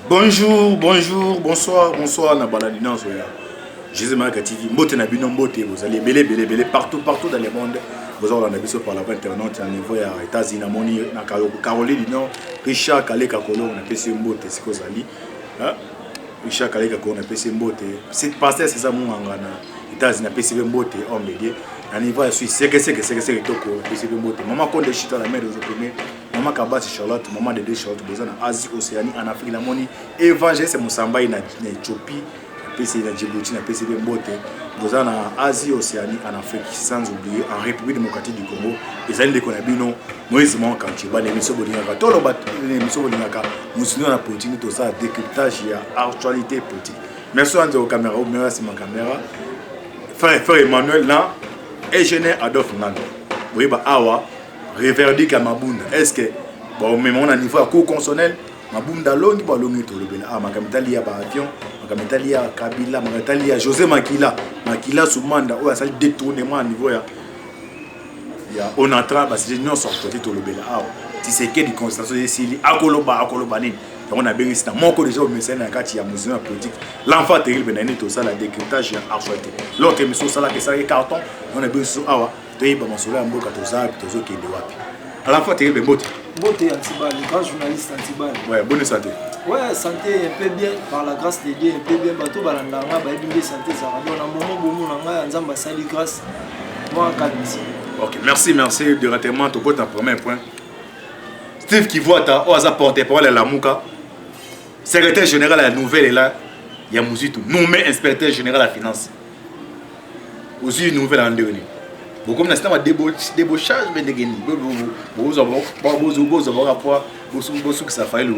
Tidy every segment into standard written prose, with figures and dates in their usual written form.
Bonjour, bonjour, bonsoir, bonsoir, na baladina zoya. Jésus Marc TV, mbote na bino mbote, vous allez belé, partout dans le monde. Vous allez en par la voie internet, à niveau ya États-Unis, na Caroline du Nord, Richard Kaleka Kolo, on a PC mbote, c'est quoi ça dit? Richard Kaleka Kolo, on a PC mbote. C'est pasteur, c'est ça mon angana. États-Unis, na PC mbote, homme bélier. À niveau ya Suisse, c'est que toko, PC mbote. Maman Konde Chita la mère de Zopémé. Maman Kabasi Charlotte, maman de deux Charlotte, en Asie, Océanie, en Afrique, la moni, évangile, c'est Moussamba, en Éthiopie, en Djibouti, en PCB Mbote, en Asie, Océanie, en Afrique, sans oublier, en République démocratique du Congo, et ça, nous connaissons, Moïse Manka, l'émission Bolingaka, tout le bateau, l'émission Bolingaka, nous sommes dans la politique, tout ça, décryptage, il y a actualité politique. Merci à la caméra, merci à ma caméra. Frère Emmanuel, là, ingénieur Adolphe Nando. Oui, bah, awa. Reverdict à Mabunda. Est-ce que, bon, même on a un niveau à cours consonnel, Mabunda longi, bah, longi, tout le bien. Ah, ma camétali à avion, ma camétali à Kabila, ma camétali à José Makila, Makila sous manda, ou à ça détournement à niveau, ya, on entra, parce que nous sommes sortis tout le bien. Ah, si c'est que des constatations de Sili, Akoloba, Akolobanin. On a bien ici, mon collège au médecin, il y a musulman politique. L'enfant terrible, il y a tout ça, la décryptage, il y a actualité. L'autre émission, ça là, que ça, les cartons, on a bien ici, ah, tu es bon, sur la mboka, tout ça, tout ça, qui est de wapi. À la fois, terrible, Mbote. Mbote Antibal, le grand journaliste Antibal. Ouais, bonne santé. Ouais, santé un peu bien, par la grâce de Dieu, un peu bien. Bateau, balandanga, baïbille, santé, ça va. On a un moment, bon, on a un zamba, sali, grâce. Moi, calme ici. Ok, merci de ratement, tu peux un premier point. Steve qui voit ta, oh, ça porte parole à la Mouka. Secrétaire général à la nouvelle est là, il y a Mouzitou, nommé inspecteur général à la finance. Aussi une nouvelle en dernier. Vous comme l'instant, débauchage, mais des génies. Vous avez rapport, vous ça faille,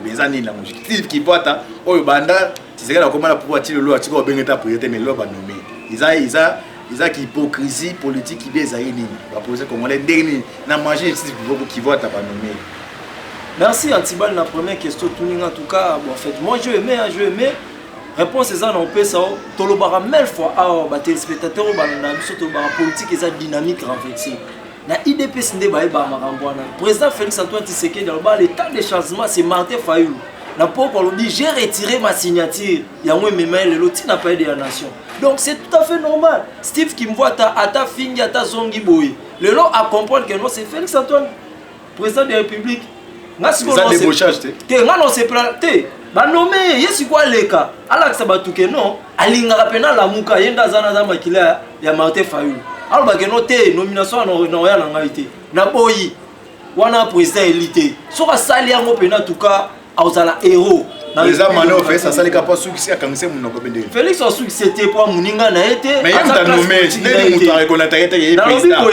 les années là, Steve qui voit ta, oh, banda, c'est ça comment la pouvoir tirer l'eau, tu vas bien être priorité, mais l'eau va nommer. Ils ont qui hypocrisie politique qui les a unis. Va poser comme on les derniers, n'a mangé qui voit ta pas nommé. Merci Antibal, la première question, en tout cas, bon, en fait, moi je aimais. Réponse est ça, on peut ça, tolobara mille fois, les téléspectateurs, la politique est dynamique renversée. La IDP c'est des bails président Félix Antoine Tshisekedi dans l'état de changement, c'est Martin Fayulu. La pauvre on dit j'ai retiré ma signature. Il y a un même le loti n'a pas aidé la nation. Donc c'est tout à fait normal. Steve qui me voit à ta fingi à ta zongi boy. Le lot à comprendre que non c'est Félix Antoine, président de la République. Ça débauchage non c'est planté. Ba nommé yesi quoi les cas. Alors que ça va tout que non. Alinga pena la muka yenda zana za makila ya Martin Fayulu. Alors ba que noté nomination no ya na ngaité. Na boyi wana président élité. Soka sali yango pena tout cas auzala héros. Les amano fait ça les capable succès quand c'est mon nokobende. Félix a succès c'était pour muninga na été. Mais il t'a nommé, n'est muta reconnaître était président.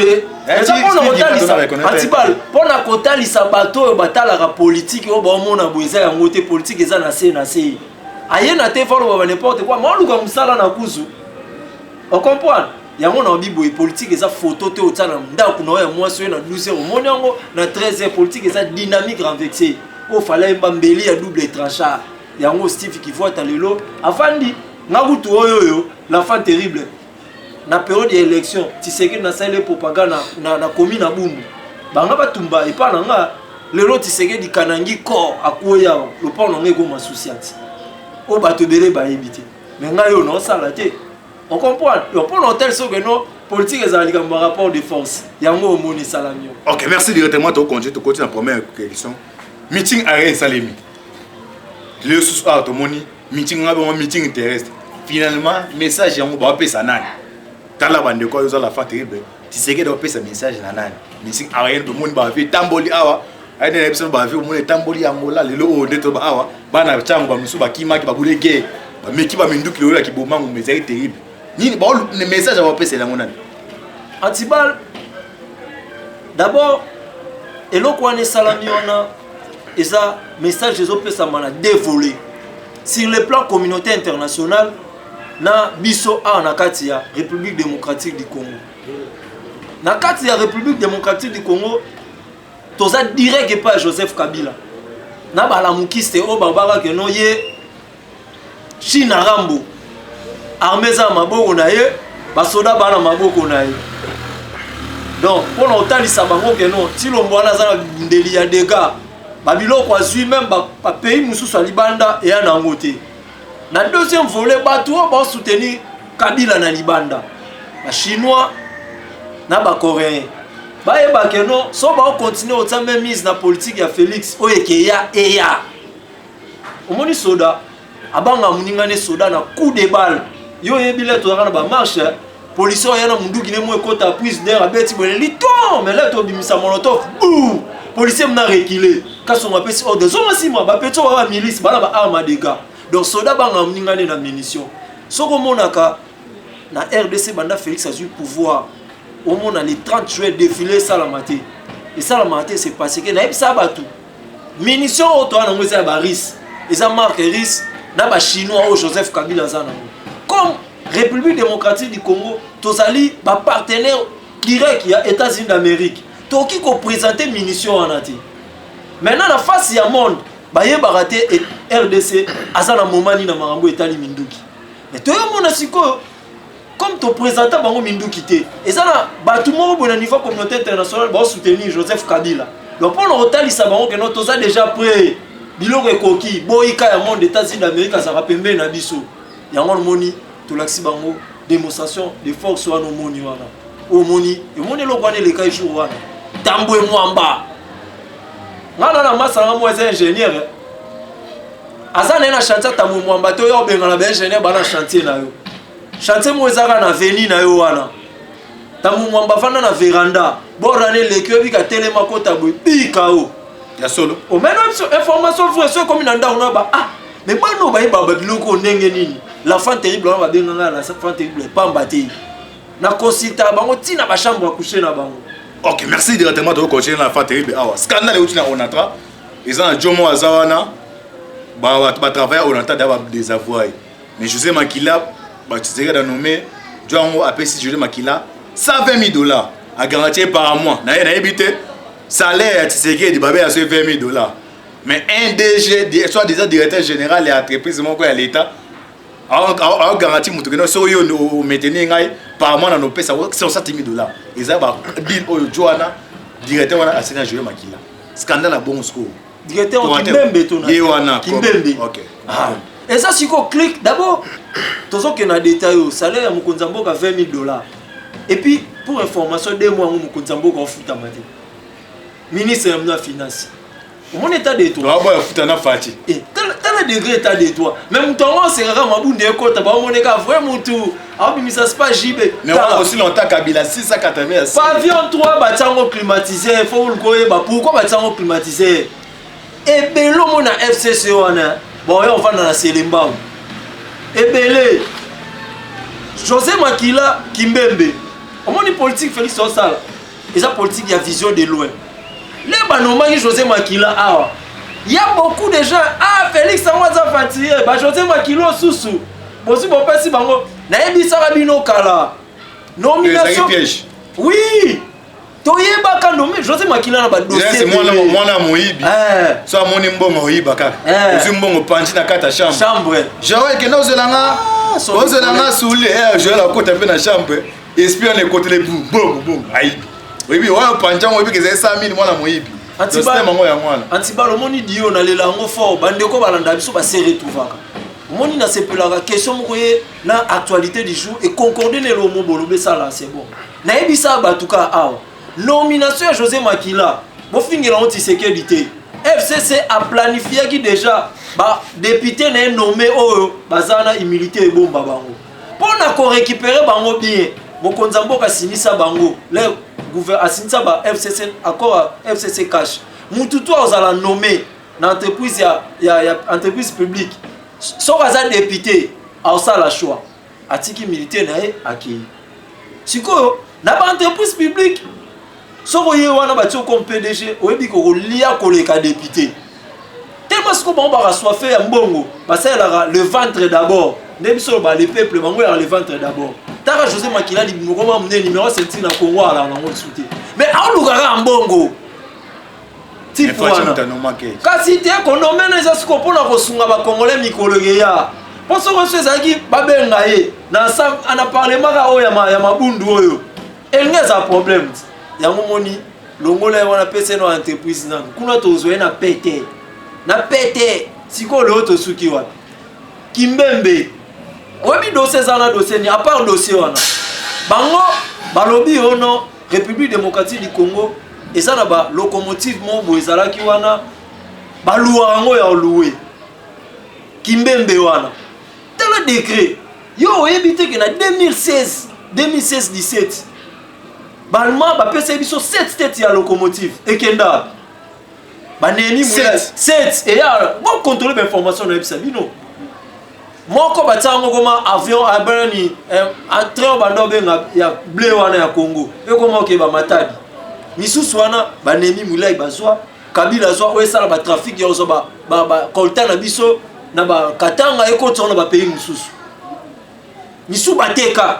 Antibal, pour na kota lisabato batala la politique o ba mona boiza ya ngote politique eza na CNC. Aye na te falo ba n'importe quoi, moi luka musala na kuzu. On comprend. Ya mona bibo politique eza photo te otana ndako na ya moi so na 12h au monango na 13h politique eza dynamique renversée. O fallait mbambeli ya double tranchant. Yango Steve qui voit talelo afandi ngabutu oyo l'enfant terrible. Na période d'élection, Tshisekedi na sale propagande na commune na Bumbu. Banga batumba epa nanga lelo Tshisekedi kanangi corps akoya le pont nanga go masouciati. O bato belé ba éviter. Mais nga yo non sala te. On comprend. Le pont hôtel so que non politique ezali comme rapport de force. Yango moni salamio. OK, merci directement to continue la première question. Meeting arrêt Salemi. Le soir to moni meeting meeting terrestre. Finalement message yango ba pesa nani. Tala bande ko yo la fa terrible. Tshisekedi do pesa message na nani. Meeting arrêt to moni ba fi tamboli awa. Aide na episode ba fi moni tamboli yango la lelo o de to ba awa. Bana chango ba musu ba kimaki ba bulege. Ba meki ba minduki lo la ki bomango message terrible. Nini ba le message ba pesa na nani. Antibal d'abord eloko ane salami ona eza message des opé samana dévolé sur le plan communauté internationale na biso a na kati ya République démocratique du Congo. Na kati ya République démocratique du Congo toza direct pas Joseph Kabila. Na bala mukiste o babara ke no ye China Rambo. Armée za maboko na ye, ba soda bana maboko na ye. Donc pour l'autant li sabango ke no ti lombo na za ndeli ya dégâts. babiloko azwi même ba pays mususu libanda et en angoté. Na deuxième volet bato ba soutenir Kabila na libanda. Ba chinois na ba coréen. Ba e ba keno so ba continuer au même mise na politique ya Félix oyeke ya eya. Omoni soda abanga muningane soda na coup de balle. Yo yebile to na ba marche. Police yana munduki ne mo ekota prise d'air abeti bole liton mais là to bimisa molotov. Bouh! Policiers m'a reculé. Quand on appelle ça, des hommes aussi, ma pétro va milice, bala ba arme à dégâts. Donc soda banga mningane na munitions. Soko monaka na RDC banda Félix a eu pouvoir. Au monde les 30 juillet défilé Salamate. Et Salamate c'est passé que na ça batu. Munitions auto na ngweza ba RIS. Et ça marque RIS na ba chinois au Joseph Kabila zana. Comme République démocratique du Congo, tozali ba partenaire direct il y a États-Unis d'Amérique. Toki ko présenter munitions en ati. Maintenant la face ya monde, ba ye baraté RDC azana momani na marambo etali minduki. Mais to yo mona siko comme to présenter bango minduki té. Ezana ba tout monde bon niveau communauté internationale ba soutenir Joseph Kabila. Donc pour le retali sa bango que non toza déjà prêt. Biloko ekoki boyika ya monde États-Unis d'Amérique azara pembe na biso. Yango moni to laxi bango démonstration de force wana moni wana. O moni e moni lokwane le kai jour wana. Tambwe mwamba. Ngana na masanga mo ingénieur. Azana na chantier tambwe mwamba to yo benga na ingénieur bana chantier na yo. Chantier mo ezaka na veni na yo wana. Tambwe mwamba fana na veranda. Borane lekyo bika telema ko tambwe bika o. Ya solo. O même information vraie so comme na ndao na ba ah mais bano ba ba biloko ndenge nini. L'enfant terrible on va benga na l'enfant terrible pamba te. Na consulta bango tina ba chambre à coucher na bango. Ok, merci directement de continuer la fin terrible. Ah, scandale où tu n'as onatra. Ils ont un Jomo Azawana. Bah, travailler on entend d'avoir des avoirs. Mais José Makila, bah, tu serais nommé. Jomo appelle si José Makila 120 000 $ à garantir par mois. N'a rien habité. Salaire, tu sais que babé à ce 20 000 $. Mais un DG, soit déjà directeur général et entreprise, mon quoi à l'État. Alors garantie mutu que so yo no maintenir ngai par mois na no pesa 170 000 $. Eza ba deal oyo Joana directeur wana asena jouer Makila. Scandale à bon score. Directeur Kimbembe to na. Yewana Kimbembe. OK. Ah. Et ça si ko clique d'abord tozo que na détail au salaire mu konzamboka 20 000 $. Et puis pour information 2 mois mu konzamboka ofuta mate. Ministre de la finance. Mon état de toi. Ah bah futana fati. Et tel degré état de toi. Même ton c'est rare mabunde ko ta ba mon eka vraiment tout. Ah mais ça c'est pas JB. Mais on aussi longtemps Kabila 680. Pavillon 3 batango climatisé, faut le koye ba pourquoi batango climatisé. Et belo mona FCC wana. Bon on va dans la Selemba. Et belé. José Makila Kimbembe. On moni politique Félix Osala. Et ça politique il y a vision de loin. Les banomaki José Makila awa. Il y a beaucoup de gens ah Félix Anwaza fatigué ba José Makila susu. Bosi bo pesi bango na ebisa rabino kala. Nomination. Oui. Toyeba ka nommé José Makila na ba dossier. C'est moi moyibi. So amoni mbongo oyiba kaka. Ozi mbongo panchi na kata chambre. Chambre. Jawe ke na ozelanga. Ozelanga souli je la côté pe na chambre. Espionne le côté boum boum. Aïe. Oui, oui, panchang oui, que c'est 100 000 moi la moyibi. Antiba le moni dio na lela ngo fort bandeko balanda biso ba serrer tout vaka. Moni na sepelaka question moye na actualité du jour et concorder ne lo mobolo be ça là c'est bon. Na ebisa batuka awa. Nomination José Makila. Bo fingira on tisécurité. FCC a planifié qui déjà ba député na nommé oyo bazana immunité et bomba bango. Pour na ko récupérer bango bien. Mokonzamboka sinisa bango. Asinisa ba FCC accord FCC cash. Mututu ozala nommé dans entreprise ya entreprise publique. So baza député a la choix. Atiki militaire na aki. Siko na ba entreprise publique. So roye wana ba tio comme PDG oyebi ko lia koleka député. Tellement ce qu'on va assoiffé ya mbongo. Ba ça le ventre d'abord. Nebiso ba le peuple bango ya le ventre d'abord. Tara José Makila libimoko mne numéro 7 na Congo ala na ngo souté. Mais aulukaka mbongo. Tipwana. Kasi te konomé na zasko pona kosunga ba congolais mikologe ya. Poso ko sezaki babenga ye na parlement ka oya ya mabundu oyo. Elngeza problème. Ya momoni longola wana pese na entreprise nanu kuna tozwe na pete siko le autre suki wana Kimbembe obi dossier zana dossier ni à part dossier wana bango balobi ono République démocratique du Congo eza na ba locomotive mo ezalaki wana baluwa ngo ya loué Kimbembe wana tel décret yo ebité que na 2016-17 balma ba pesa biso 7 têtes ya locomotive ekenda baneni 7 et ya bon contrôler l'information na bisa bino moko batango koma avion abani train bando benga ya blé wana ya Congo ekoma ke ba matadi misusu wana baneni mulai bazwa Kabila zwa oesala ba trafic ya zo ba kolta na biso na ba katanga ekotso na ba pays misusu misu bateka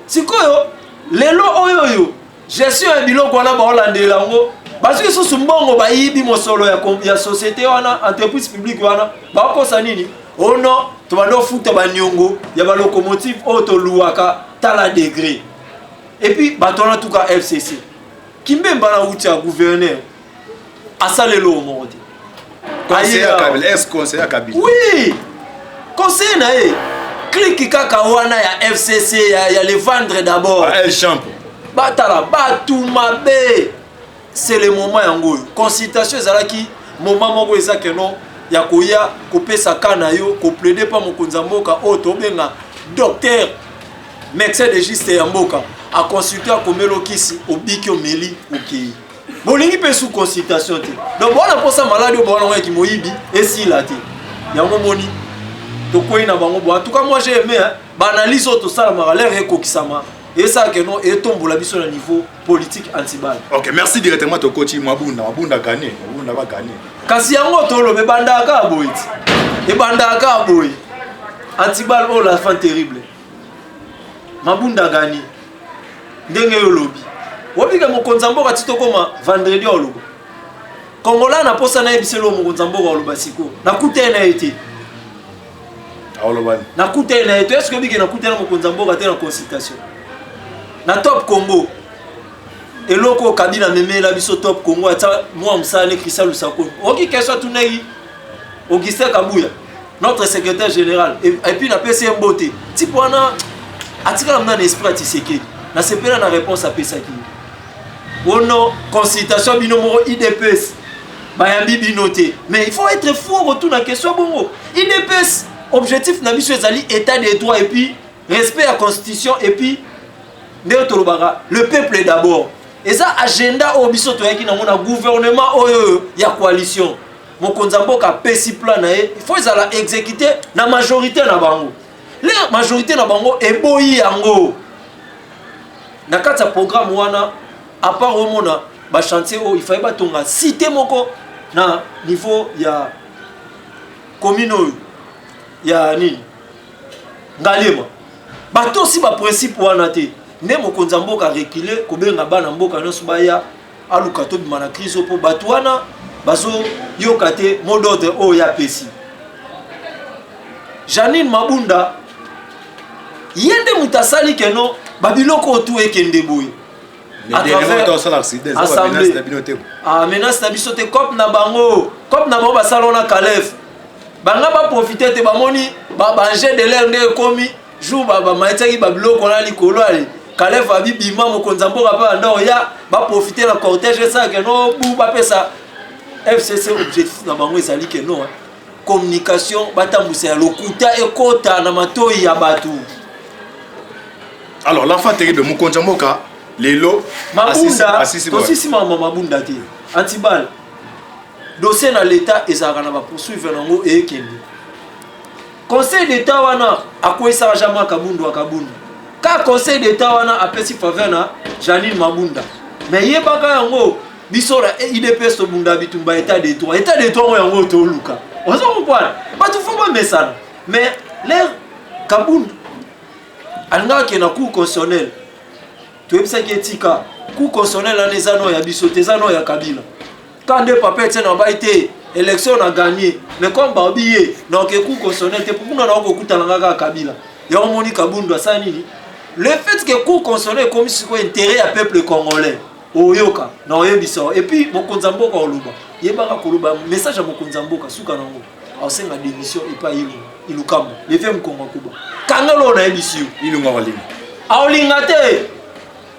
sikoyo lelo oyoyo gestion ya biloko wana baolandela ngo basuki susu mbongo bayibi mosolo ya société wana entreprise publique wana bakosa nini ono tobando futa banyongo ya ba locomotive auto luwaka tala degré et puis batona tuka FCC Kimbemba na uti ya gouverneur asalelo monde conseiller à Kabila est-ce conseiller à Kabila oui conseiller na clique kaka wana ya FCC ya les vendre d'abord elle champ batala batumabe c'est le moment yango consultation ezalaki moment moko ezake non ya koya kopesa kana yo ko plaider pa mokonza mboka o to benga docteur médecin légiste ya mboka a consulter a komelo kisi obiki omeli okei bolingi pe sous consultation te donc bona posa malade bona ngaki moyibi esila te yango moni to koina bango bo en tout cas moi j'ai aimé banaliser auto sala malaire ekokisama et ça que non et tombola biso na niveau politique anti-bal. OK, merci directement to coach Mabunda gagner, Mabunda va gagner. Kasi yango to lo be bandaka boyiti. E bandaka boy. Anti-bal oh la fin terrible. Mabunda gagner. Ndenge yo lobi. Wobika mokonza mboka titokoma vendredi olobo. Kongola na posa na ebiselo mokonza mboka oloba siko. Na kutena ete. Aolobani. Na kutena ete est-ce que bike na kutena mokonza mboka te na consultation. Na top Congo eloko Kabila memela biso top Congo ata moi msane Christian Lusako oki question tunai Augustin Kabuya notre secrétaire général et puis na PC Mbote tipo wana atika na esprit Tshisekedi na sepela na réponse à pesaki ono consultation binomo IDPS bayambi binoté mais il faut être fou retour na question bongo IDPS objectif na biso ezali état de droit et puis respect à constitution et puis le peuple d'abord. Et ça agenda au biso toyaki na mona gouvernement oyo ya coalition. Mokonza mboka pesi plan na il faut ezala exécuter na majorité na bango. La majorité na bango eboyi yango. Na kata programme wana à part au mona ba chantier o il fallait ba tonga cité moko na niveau ya commune ya nini. Ngalema. Bato si ba principe wana te. Ne mokonza mboka reculer kobenga bana mboka nyonso baya aluka to bimana crise po batwana bazo yokate mot d'ordre o ya pesi Janine Mabunda yende mutasali keno babiloko otu ekende boye à travers assemblée menace na biso te cop na bango basalona Kalef banga ba profiter te bamoni ba jet de l'air nde komi jour ba maitaki babiloko na likolo ali Kalef abi bima mokonza mboka pa ndo ya ba profiter la cortège ça que no bu ba pesa FCC objectif na bango ezali que non communication batambusa ya lokuta ekota na matoi ya batu. Alors l'enfant terrible mokonza mboka lelo assisi mama Mabunda te antibal dossier na l'état ezaka na ba poursuivre nango ekende conseil d'état wana akwesa jamais kabundu akabundu ka conseil d'état wana apesi faveur na Janine Mabunda mais yebaka yango biso la IDPS to bunda bitumba état de droit yango to luka ozo comprendre pas tout faut pas message mais l'air kabundu alanga ke na cour constitutionnel to ebisa ki etika cour constitutionnel na nezano ya biso tezano ya Kabila quand deux papiers tiennent en bas été élection a gagné mais comme babiye donc cour constitutionnel te pour na ko kutana nga Kabila ya omoni kabundu asani le fait que cour constitutionnel comme si quoi intérêt à peuple congolais oyoka na oyebisa et puis mokonzi mboka oloba yebaka koloba message ya mokonzi mboka suka nango asenga démission et pas ilukambo le fait mkongo kuba kangelo na yebisi ilunga walinga aolinga te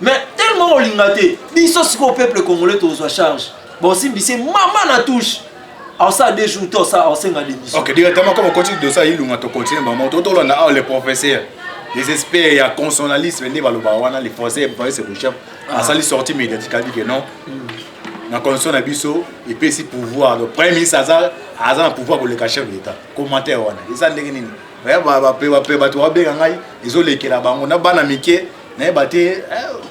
mais tellement olinga te biso siko peuple congolais tozwa charge bon simbisi mama na touche alors ça des jours to ça asenga démission. OK, directement comme on continue de ça ilunga to continue maman to to na les professeurs les experts il y a consonalistes venir baloba wana les français c'est le chef à ça les sorties médiatiques que non na condition na biso et puis si pouvoir le premier ministre a pouvoir pour le chef de l'état commentaire wana ça ndenge nini ba to ba benga ngai ezolekela bango na bana mike na baté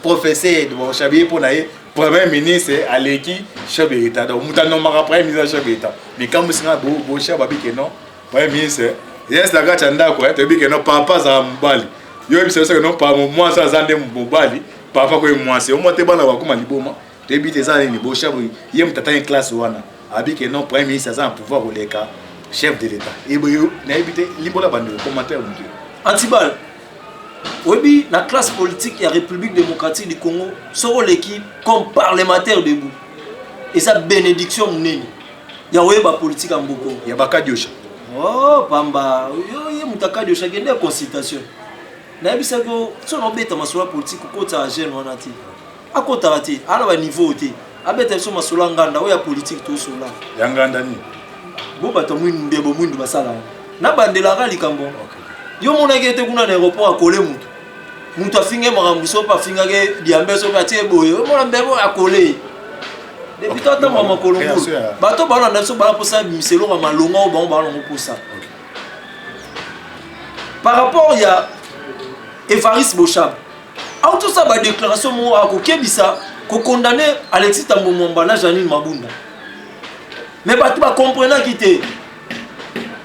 professeur de chabier pour naé premier ministre aleki chef de l'état donc mutano mara premier ministre chef de l'état mais quand musinga bo chef ba bike non premier ministre yes la gacha ndako te bike non papa za mbali yo biso que non pas moi ça za ndem mbali papa ko moi c'est au moins te bana ba kuma liboma te bite za ni bo chef yem tata en classe wana abike non premier ministre ça pouvoir oleka chef de l'état et boyo na bite libola bande commentaire mutu Antibal oui, la classe politique de la République démocratique du Congo sera l'équipe comme parlementaire debout. Et sa bénédiction, il y a une politique en beaucoup. Il y a Baka Diosha. Oh, Pamba, il y a Moutaka Diosha qui est une consultation. Il y a une politique qui est un jeune. À côté de ça, à niveau, il y a une politique qui est là. Il y a un grand ami. Bon, il y a un grand ami. Yo mona ke te kuna na aéroport akole mutu afinge makambo so pa finga ke diambe so ka tie boye mona mbebo akole depuis tant mama kolombo bato bana na so bana posa miselo ma malonga o ba bana posa par rapport ya Evariste Bochab a tout ça ba déclaration mo akokebisa ko condamner Alexis Tambo Mwamba na Janine Mabunda mais bato ba comprendre kité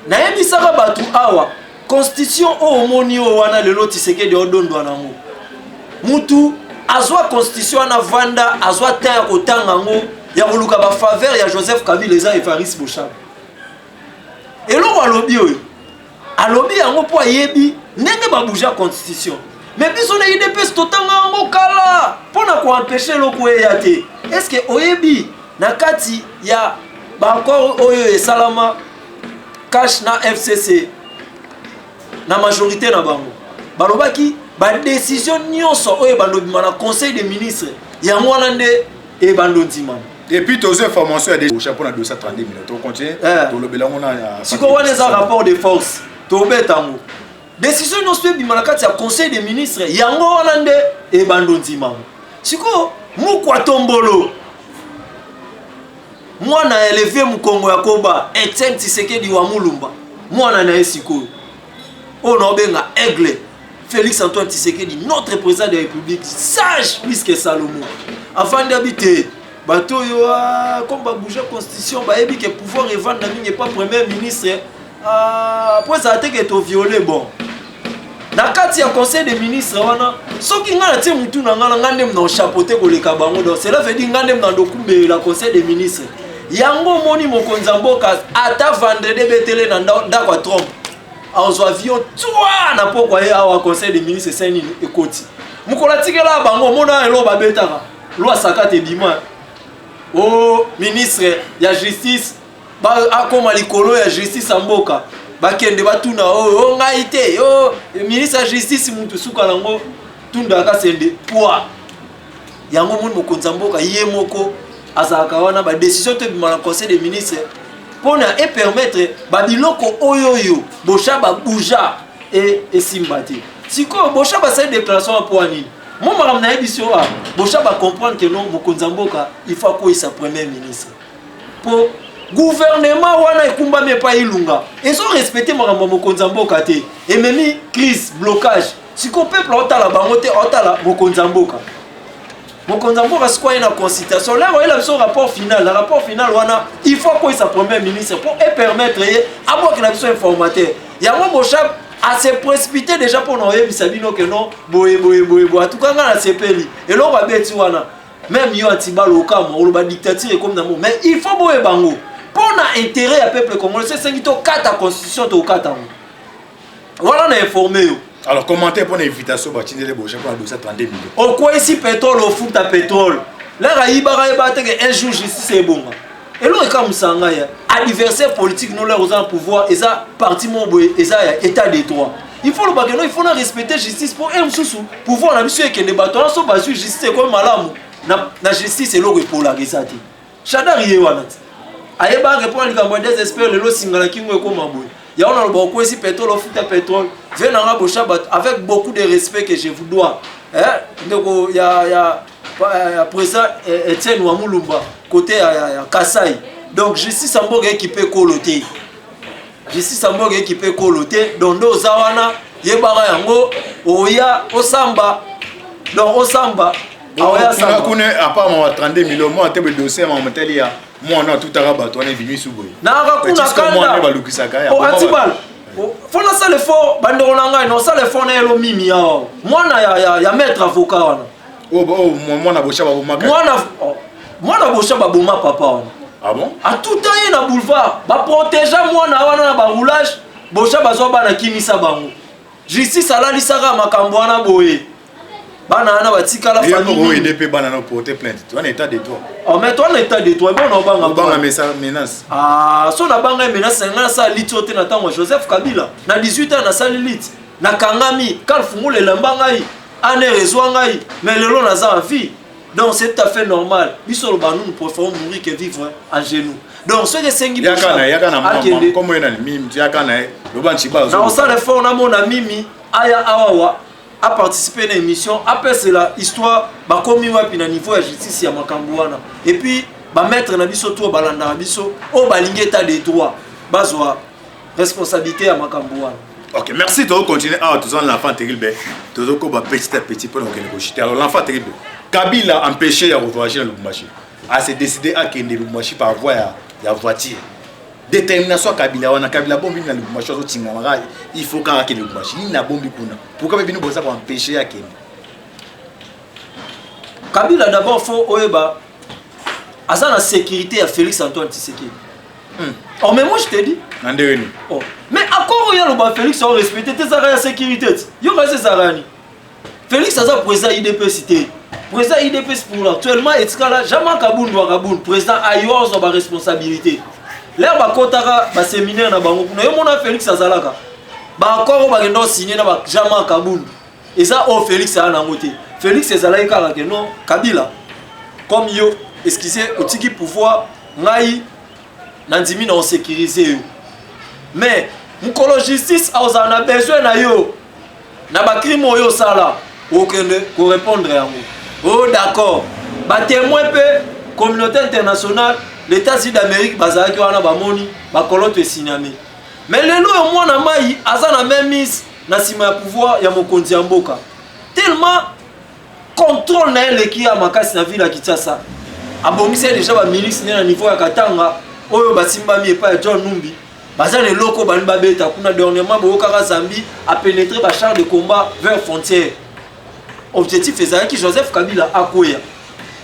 na yebisa ba bato awa constitution au monio wana lelo tiseke de odondo nango mutu azwa constitution na vanda azwa ta ya kotanga ngo ya koluka ba faveur ya Joseph Kabila eza Evariste Bochab eloko alobi oyo alobi yango po ayebi ndenge ba bouger constitution mais biso na IDPS totanga ngo kala pona ko empêcher loko ya te est-ce que oyebi na kati ya ba encore oyo esalama cash na FCC na majorité na bango balobaki ba décision nyonso oyo bandobima na conseil des ministres ya mwana nde e bandondima et puis tous informations des chapeau na 230 minutes on continue to lobela ngona siko wana za rapport de force to betango décision nyonso pe bima na kati ya conseil des ministres yango wana nde e bandondima siko mukwa tombolo mwana élevé mukongo yakoba Etienne Tshisekedi wa Mulumba mwana na esiko on a benga Aigle Félix Antoine Tshisekedi notre président de la République sage plus que Salomon avant d'habiter bato yo comme ba bouger constitution ba ebi que pouvoir revendre n'est pas premier ministre après ça a été to violé bon na kati ya conseil des ministres wana soki ngana tie mutu na ngana ngande na chapeauté ko leka bango donc cela veut dire ngande na dokumbe la conseil des ministres yango moni mokonza mboka ata vendredi betele na ndako Trump en avion toi na pokwa ye awa conseil des ministres c'est nini ekoti mukola tikela bango mona elo babetaka loi sakate bima o ministre ya justice ba akoma likolo ya justice mboka bakende batuna o ngai te o ministre ya justice mutu suka nango tunda ka sende poa yango moni mokonza mboka ye moko azaka wana ba décision te bima na conseil des ministres pour et permettre babiloko oyoyo Bochab bouger et simbati siko Bochab a cette déclaration pour nini mon madame na édition Bochab va comprendre que non mokonza mboka il faut quoi sa premier ministre pour gouvernement wana ekumba me pa ilunga et sont respecter madame mokonza mboka te et même crise blocage siko peuple otala bango te otala mokonza mboka mokonza mboka sikoye na consultation là il a son rapport final le rapport final wana il faut quoi sa premier ministre pour permettre à moi que la besoin informateur yango Bochab a se précipité déjà pour nous yebisa bino que non boye en tout cas na sepeli et là on va beti wana même yo Antibal okama ou ba dictature comme dans mais il faut boye bango pour na intérêt à peuple congolais c'est 5 to 4 constitution to 4 voilà on est informé. Alors, commentaire pour l'invitation, Bachine les Bochab pour 232 millions. Au quoi ici pétrole au foot à pétrole là raïba te que un jour justice est bon et là comme ça ngaya adversaire politique nous leur au pouvoir et ça parti mon boy et ça état de droit il faut le bagano il faut respecter justice pour un sous pouvoir na biso que les bâtons sont basés justice comme malamu na justice et logo pour la resati chadar yewana ayeba répondre quand moi désespère le lo singala kingo ko maboy ya on a le beaucoup ici pétrole futa pétrole venanga boshabat avec beaucoup de respect que je vous dois donc ya président Etienne Wamulumba côté ya Kasai donc justice amboga équipé koloté justice amboga équipé koloté donc ndo zawana yebara yango oya osamba donc osamba oya samba kune apparemment 32 millions moi te be dossier ma mateli ya moi na tout arabe to na vinu subo na rakuna kanda o atibal fona ça le fort bandoro nanga no ça le fort na elo mimi ya mwana ya maître avocat wana mwana boshaba boma mwana boshaba boma papa wana ah bon a tout temps na boulevard ba protéger mwana wana na ba roulage boshaba zo bana kimisa bango justice ala lisaka makambo wana boye bana ana batika la famille oui DP bana na porter plainte tu en état de droit oh mais toi en état de droit bon on banga menace ah so na banga menace ngana sa litote na tango Joseph Kabila na 18 ans na sali lit na kangami kalfungu le lambangai ane rezwangai mais lelo na za vie donc c'est tout à fait normal biso ba nous préférons mourir que vivre en genoux donc ce que sengi yakana maman comme ena mimi yakana lo banchi ba na on ça le fort na mon mimi aya awawa a participé à l'émission après c'est la histoire ba komi wapi na niveau de justice ya makambo wana et puis ba mettre na biso to balanda biso o balingi état de droit bazwa responsabilité ya makambo wana. OK, merci de continuer à tous l'enfant terrible tout ko ba petit à petit pour que le alors l'enfant terrible Kabila empêché à voyager dans le Lubumbashi a se décider à kende Lubumbashi par voie ya voiture détermination Kabila wana Kabila bombi na Lubumbashi zo tinga mara il faut ka kende Lubumbashi ni na bombi kuna pourquoi bino boza pour empêcher à kende Kabila d'abord faut oeba asa na sécurité à Félix Antoine Tshisekedi oh mais moi je te dis nandeni oh mais encore il y a le Félix on respecter tes arrêts de sécurité yo reste zarani Félix aza président IDP cité président IDP pour actuellement etikala jamais Kabundu président ayo zo ba responsabilité là ba kotaka ba séminaire na bango kuna yo mona Félix azalaka ba encore ba kendo signer na ba jamais Kabundu et ça oh Félix ana ngote Félix ezalaki kaka que non Kabila comme yo esquisser otiki pouvoir ngai nandimi na sécuriser mais mukolo justice a besoin na yo na ba crime yo sala okende ko répondre yango oh d'accord ba témoin pe communauté internationale l'État-Unis d'Amérique bazaki wana ba moni ba koloto esinami mais lelo yo mwana mai aza na même mise na sima ya pouvoir ya mokonzi ya mboka tellement contrôle na eleki ya makasi na ville ya Kinshasa abongisi déjà ba milice na niveau ya Katanga oyo basimbami epa ya John Numbi baza le loko bani babeta kuna dernièrement boyoka Zambie a pénétré ba char de combat vers frontière objectif ezalaki Joseph Kabila akoya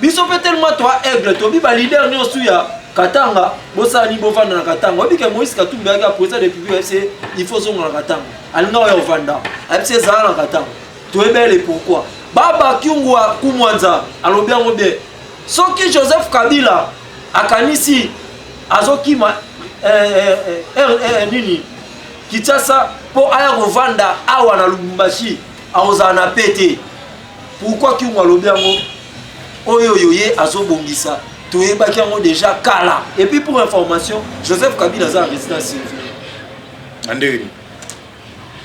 biso pe tellement toi aigle to bi ba leader nyonso ya Katanga bosani bovanda na Katanga obike Moïse Katumbi aga président de République c'est il faut zonga na Katanga alinga yo vanda abise za na Katanga to ebele pourquoi baba kiungwa kumwanza alobi yango bien soki Joseph Kabila akanisi azokima nini Kinshasa po aya kovanda awa na Lubumbashi aoza na pete pourquoi kiungwa alobi yango oyo yoye azobongisa toyebaki yango déjà kala et puis pour information Joseph Kabila za résident civil andeni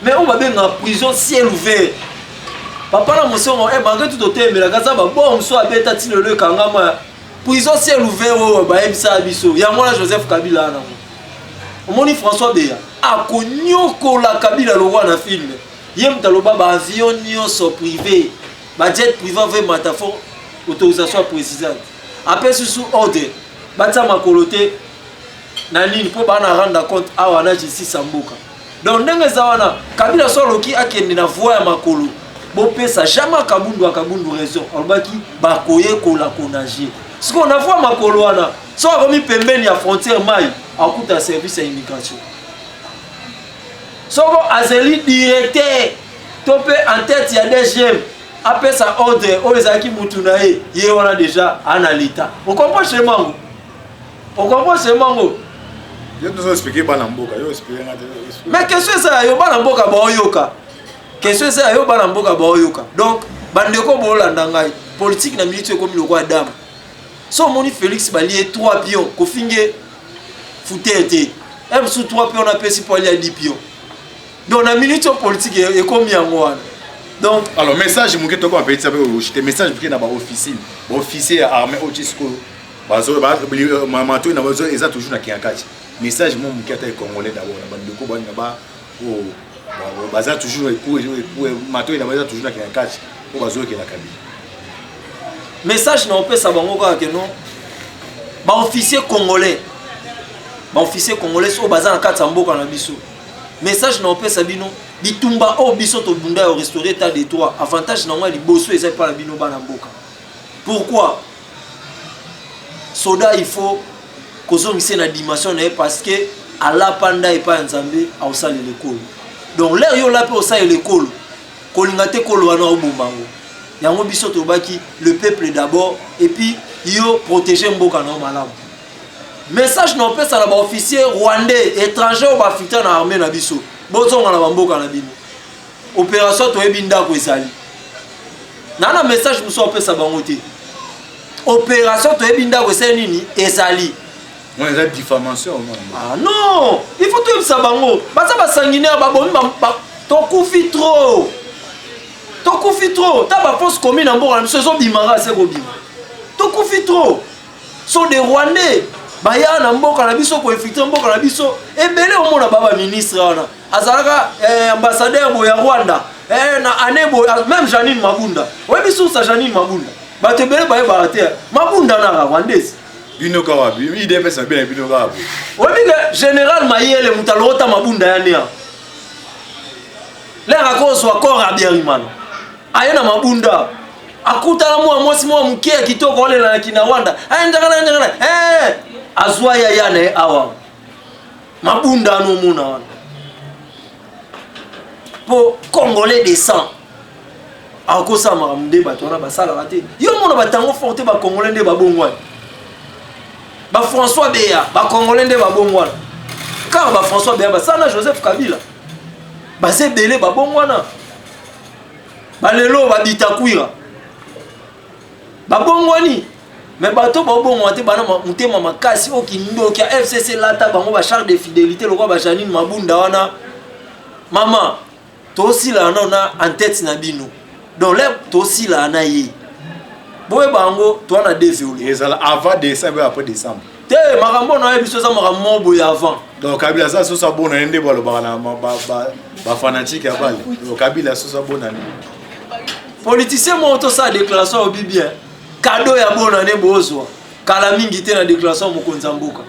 mais on va bien en prison ciel ouvert papa na mosongo malgré tout otemela kaza ba bon so abeta tino le kangama prison ciel ouvert o ba ebisa biso ya mwana Joseph Kabila na omoni François Beya akonyoko la Kabila lo wana film yem taloba ba avion nyonso privé ba jet privé avec métaphore autorisation précisante après sous ordre bata makolote na nini po bana rendre compte awa na justice mboka donc ndenge zawana Kabila soloki akende na voie ya makolo bopesa jamais Kabundu raison albaki bakoye kola konager ce qu'on a voit makolo wana so akomi pembeni ya frontière mai akuta service ya immigration soko azeli directeur to pe en tête ya DGM apesa ordre oyo ezalaki mutu na ye ye wana déjà ana l'état. On comprend chez Mango. On comprend chez Mango. Yo dois expliquer bana mboka, yo expliquer ngate. Mais question ça yo bana mboka ba oyoka. Question ça yo bana mboka ba oyoka. Donc bandeko bolanda ngai politique na militaire comme le roi dame. So moni Félix balié 3 pions ko finge futete. Même sous 3 pions on a pesi pour aller à 10 pions. Donc la militaire politique est comme yango wana. Donc alors message mon keto ko appeler ça pour message pour na ba officier. Ba officier armée otisco. Bazo ba mamanto na bazo eza toujours na kiankati. Message mon mukata est congolais d'abord na bandeko ba na ba o baza toujours pour mato na baza toujours na kiankati pour bazo ke na kabila. Message na opesa bango ka ke non. Ba officier congolais. Ba officier congolais so baza na kati mboka na biso. Message na opesa bino bitumba o biso to bunda au restaurer état de droit. Avantage na ngwa liboso eza pa bino bana mboka. Pourquoi? Soda il faut kozongisa na dimension na parce que ala panda et pas nzambe au sale l'école. Donc l'air yo la pe au sale l'école. Kolingate kolo wana obumbango. Yango biso to baki le peuple d'abord et puis yo protéger mboka na malamu. Message na pesa na ba officier rwandais étranger au ba fita na armée na biso. Bozonga na mboka na bino. Opération to ebinda ko ezali. Nana message muso pesa bango te. Opération to ebinda ko nini ezali. On a diffamation. Ah non, il faut tout ça bango. Baza ba sanguinaire ba bomi ba to kufi trop. To kufi trop. Ta ba force commune en mboka na biso zo bimara se ko bima. To kufi trop. So des Rwandais baya na mboka na biso ko infiltrer mboka na biso ebele o mona baba ministre wana azalaka ambassadeur bo ya Rwanda na anebo même Janine Mabunda we biso sa Janine Mabunda bato ebele baye barater Mabunda na Rwandais bino kawabi ide pesa bien bino kawabi we biga général Mayele mutalota Mabunda ya nia lera ko so akora Abiyarimana ayena Mabunda akuta na mwasi mkia kitoko ole na kina Rwanda njagana azwa ya yana awa Mabunda no muna wana po congolais descend akosa maramde bato wana basala rate yo mona batango forte ba congolais nde babongwana ba François Beya ba congolais nde babongwana car ba François Beya basala Joseph Kabila base belé babongwana balelo babitakwira babongwani mais bato babongwa te bana mutema makasi okindo kia FCC lata bango ba charge de fidélité lokwa ba Janine Mabunda wana mama tosi la na en tête na bino donc là tosi la na ye boye bango to na déviolé ezala avant décembre après décembre te makambo na biso za makambo boye avant donc Kabila ça so sa bona ndé balo bana ba fanatique ya bale donc Kabila so sa bona politicien mo to sa déclaration au bibien cadeau ya bona ne bozwa kala mingi te na déclaration mokonzi mboka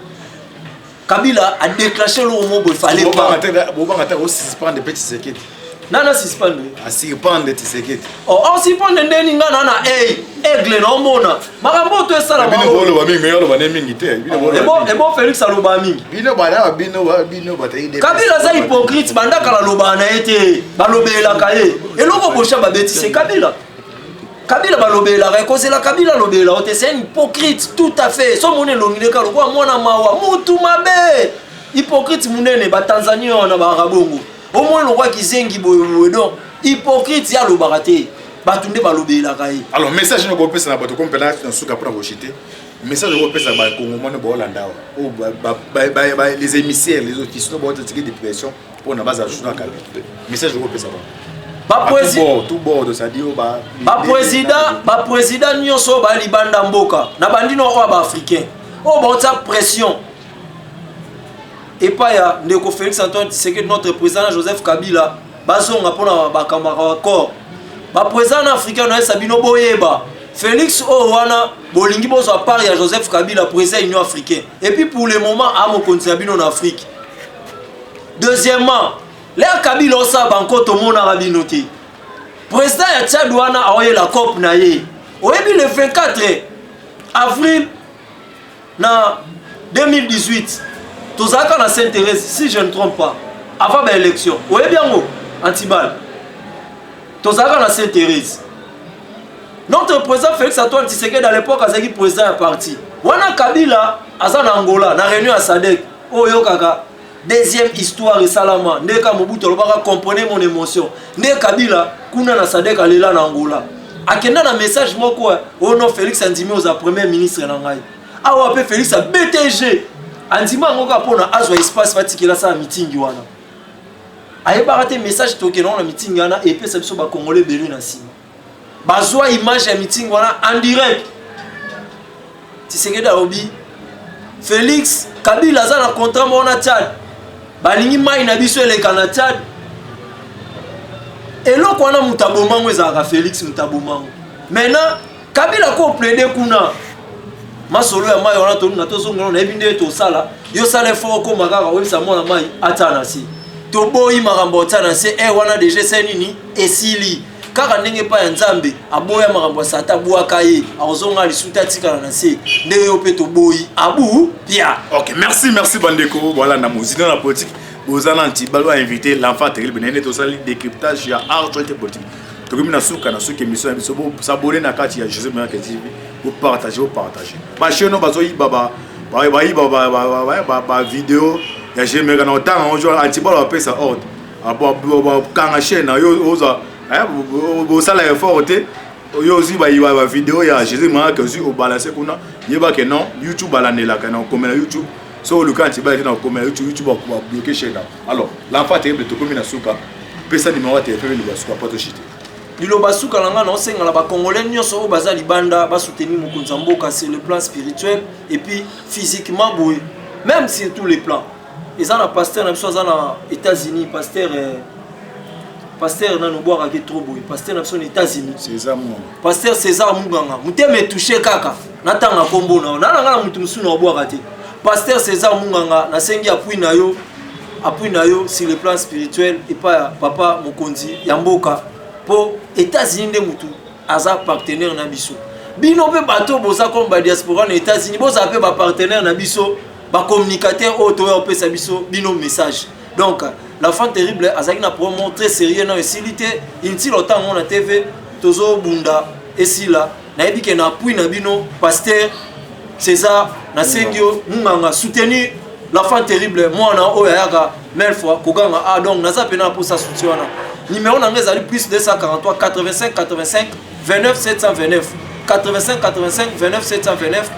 Kabila a déclenché le moment où il fallait pas bobanga ta suspendre petit sekete nana suspendre a suspendre petit sekete on suspendre ndeni ngana na aigle na mona makambo to esala bino bolo ba mingi yolo ba ne mingi te bino bolo e bon Félix aloba mingi bino bata ide Kabila za hypocrite bandaka la loba na ete balobela kaye eloko bosha babetise Kabila balobela rekozela Kabila lobela ote c'est un hypocrite tout à fait so mone longile ka lokwa mwana mawa mutu mabe hypocrite munene ba Tanzania na ba Rabongo au moins lokwa kizengi boyo donc hypocrite ya lobarate batunde balobela kaye alors message no ko pesa na bato kompela na suka pour rejeter message ko pesa ba Congo mona ba Holanda o ba les émissaires les autres qui sont ba ticket de pression pour na base journal Kabila message ko pesa ba tout bord de ça dit ba président nyonso ba libanda mboka na bandino o ba africain o ba ta pression et pas ya ndeko Félix Antoine Tshisekedi notre président Joseph Kabila bazonga pona ba kamara accord ba président africain na Sabino Boyeba Félix Owana bolingi bozo à part ya Joseph Kabila président Union africaine et puis pour le moment à mon continent en Afrique. Deuxièmement l'air Kabila osa banko to mona rabinoté. Président ya Tchad wana aoye la COP na ye. Oyebi le 24 avril na 2018. Tozaka na Sainte-Thérèse si je ne trompe pas. Avant l'élection. Oyebi yango Antibal. Tozaka na Sainte-Thérèse. Notre président Félix Antoine Tshisekedi à l'époque azaki président ya parti. Wana Kabila aza na Angola na réunion à SADC. Oyo kaka deuxième histoire et salama. Ndeka Mobutu lobaka comprenez mon émotion. Ndeka Kabila kuna na SADC alela na Angola. Akenda na message moko o no Félix Andimi oza premier ministre na ngai. Awa pe Félix a BTG. Andimi ngoka pona azwa espace fatikela sa meeting wana. Ayeba te message toke na meeting wana et puis ça biso ba congolais belu na sima. Bazwa image ya meeting wana en direct. Tshisekedi obi Félix Kabila aza na contrat mona Tchad. Balingi mai na biso eleka na Tchad. Eloko wana mutabomango ezaka Félix mutabomango. Maintenant Kabila ko plaider kuna. Masolo ya mai wana tonu na tozongona na ebinde to sala. Yo sala fort ko makaka webisa mona mai atana si. To boyi makambo atana si wana déjà c'est nini esili. Kaka ndenge pa ya Nzambe aboya makambo sata buaka ye azonga lisuta tikala na se ndenge yo pe to boyi abu pia. OK, merci bandeko. Voilà na muzina na politique. Bozana Antibalo a invité l'enfant terrible nene to sali décryptage ya actualité politique. To comme na suka émission ya biso s'abonner na kati ya Joseph Moya TV. Vous partager. Ba cheno bazoyi baba vidéo ya Joseph na otanga onjo Antibalo a pesa ordre. Abo kanga chaîne yo oza vous savez effort yo aussi ba vidéo ya Jésus Moya que aussi au balancer kuna yeba que non YouTube balanela kana comme na YouTube so le quand tu vas na comme YouTube va bloquer chaîne. Alors l'enfant terrible to comme na suka pesa numéro téléphone le basuka pas to chiter lilo basuka langa na senga la ba congolais nyonso baza libanda ba soutenir mokonza mboka sur le plan spirituel et puis physiquement boy même sur tous les plans. Ils ont un pasteur na biso na États-Unis pasteur na noboaka ke trop boy pasteur na biso na États-Unis pasteur César Munganga muteme touché kaka natanga kombo na nga na mutu musuna oboaka te pasteur César Munganga na sengi appui na yo sur le plan spirituel et pas papa mokonzi ya mboka po États-Unis de mutu aza partenaire na biso bino pe bato boza comme ba diaspora na États-Unis boza pe ba partenaire na biso ba communicateur auto ya pesa biso bino message. Donc l'enfant terrible azaki na promo très sérieux na esilité inti lota ngona TV tozo bunda esila na ebike na appui na bino pasteur César na sengio Munganga soutenir l'enfant terrible mwana oya yaka mille fois kokanga donc naza pena pour ça soutien na numéro na ngeza plus 243 85 85 29 729 85 85 29 729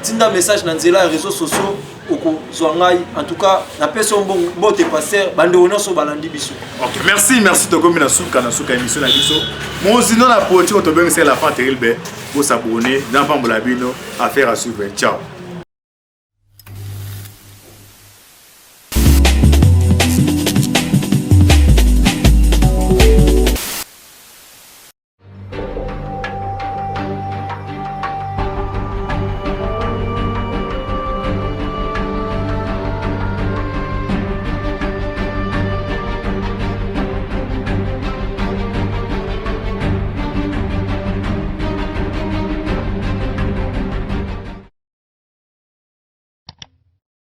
tinda message na nzela réseaux sociaux oko zwangai en tout cas na personne bon te passer bande onoso balandi biso. OK, merci to comme na suka émission na biso mon sinon la politique to bien c'est la fin terrible pour s'abonner dans Pambola Bino affaire à suivre. Ciao.